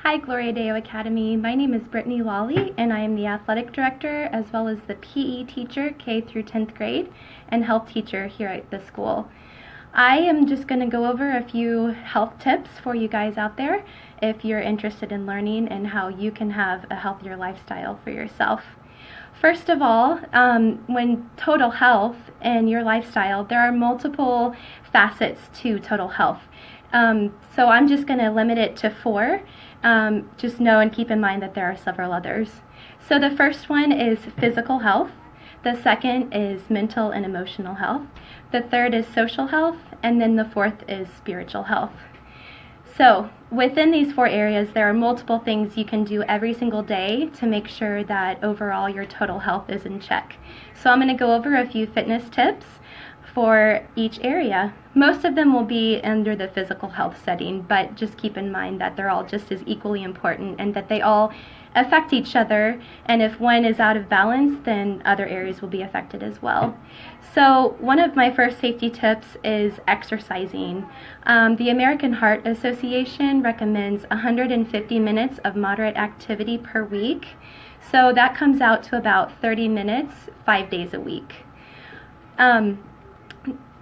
Hi, Gloria Deo Academy. My name is Brittany Lalli, and I am the athletic director as well as the PE teacher, K through 10th grade, and health teacher here at the school. I am just going to go over a few health tips for you guys out there if you're interested in learning and how you can have a healthier lifestyle for yourself. First of all, when total health and your lifestyle, there are multiple facets to total health. So I'm just going to limit it to 4. Just know and keep in mind that there are several others. So the first one is physical health. The second is mental and emotional health. The third is social health. And then the fourth is spiritual health. So within these 4 areas, there are multiple things you can do every single day to make sure that overall your total health is in check. So I'm going to go over a few fitness tips for each area. Most of them will be under the physical health setting, but just keep in mind that they're all just as equally important and that they all affect each other, and if one is out of balance, then other areas will be affected as well. So one of my first safety tips is exercising. The American Heart Association recommends 150 minutes of moderate activity per week. So that comes out to about 30 minutes, 5 days a week.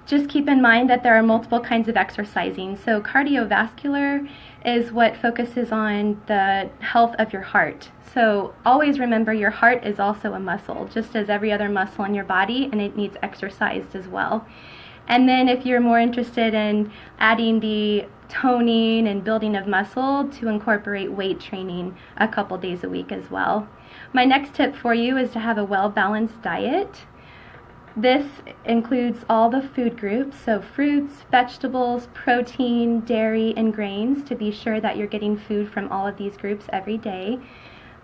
Just keep in mind that there are multiple kinds of exercising. So cardiovascular is what focuses on the health of your heart. So always remember your heart is also a muscle, just as every other muscle in your body, and it needs exercised as well. And then if you're more interested in adding the toning and building of muscle, to incorporate weight training a couple days a week as well. My next tip for you is to have a well-balanced diet. This includes all the food groups, so fruits, vegetables, protein, dairy, and grains, to be sure that you're getting food from all of these groups every day.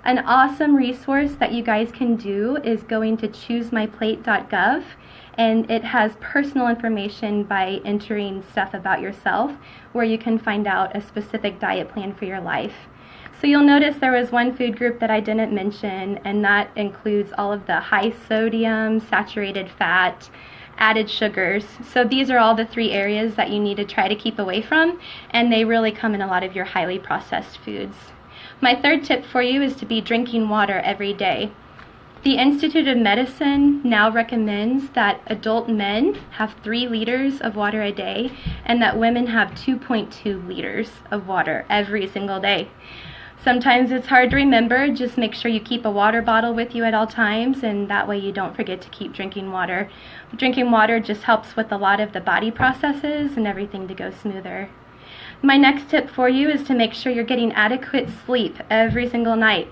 An awesome resource that you guys can do is going to choosemyplate.gov, and it has personal information by entering stuff about yourself, where you can find out a specific diet plan for your life. So you'll notice there was one food group that I didn't mention, and that includes all of the high sodium, saturated fat, added sugars. So these are all the 3 areas that you need to try to keep away from, and they really come in a lot of your highly processed foods. My third tip for you is to be drinking water every day. The Institute of Medicine now recommends that adult men have 3 liters of water a day, and that women have 2.2 liters of water every single day. Sometimes it's hard to remember. Just make sure you keep a water bottle with you at all times, and that way you don't forget to keep drinking water. Drinking water just helps with a lot of the body processes and everything to go smoother. My next tip for you is to make sure you're getting adequate sleep every single night.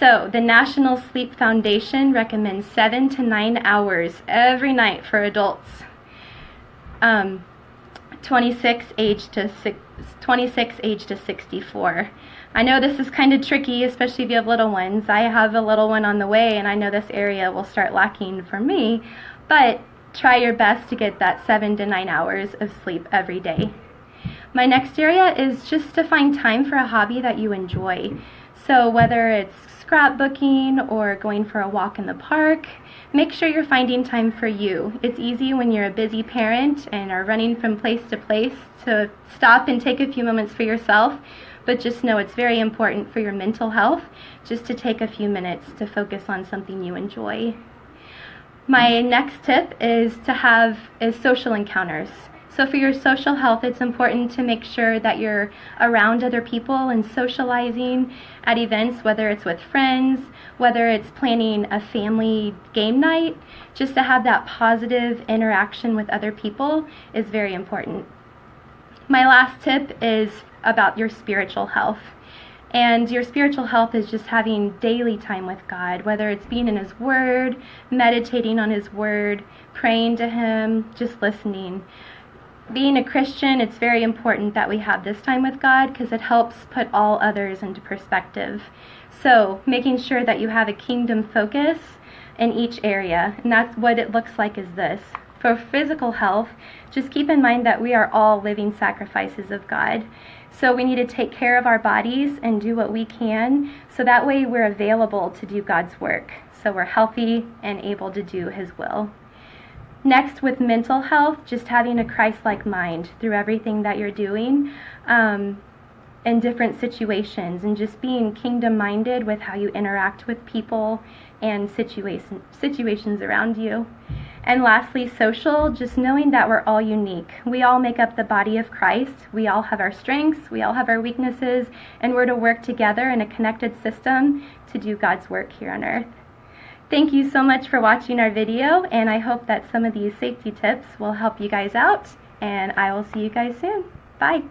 So the National Sleep Foundation recommends 7 to 9 hours every night for adults. 26 age to 64. I know this is kind of tricky, especially if you have little ones. I have a little one on the way, and I know this area will start lacking for me, but try your best to get that 7 to 9 hours of sleep every day. My next area is just to find time for a hobby that you enjoy. So whether it's scrapbooking or going for a walk in the park, make sure you're finding time for you. It's easy when you're a busy parent and are running from place to place to stop and take a few moments for yourself, but just know it's very important for your mental health just to take a few minutes to focus on something you enjoy. My next tip is social encounters. So for your social health, it's important to make sure that you're around other people and socializing at events, whether it's with friends, whether it's planning a family game night. Just to have that positive interaction with other people is very important. My last tip is about your spiritual health. And your spiritual health is just having daily time with God, whether it's being in His Word, meditating on His Word, praying to Him, just listening. Being a Christian, it's very important that we have this time with God because it helps put all others into perspective. So making sure that you have a kingdom focus in each area, and that's what it looks like is this. For physical health, just keep in mind that we are all living sacrifices of God. So we need to take care of our bodies and do what we can, so that way we're available to do God's work. So we're healthy and able to do His will. Next, with mental health, just having a Christ-like mind through everything that you're doing. in different situations, and just being kingdom-minded with how you interact with people and situations around you. And lastly, social, just knowing that we're all unique. We all make up the body of Christ. We all have our strengths, we all have our weaknesses, and we're to work together in a connected system to do God's work here on earth. Thank you so much for watching our video, and I hope that some of these safety tips will help you guys out, and I will see you guys soon. Bye.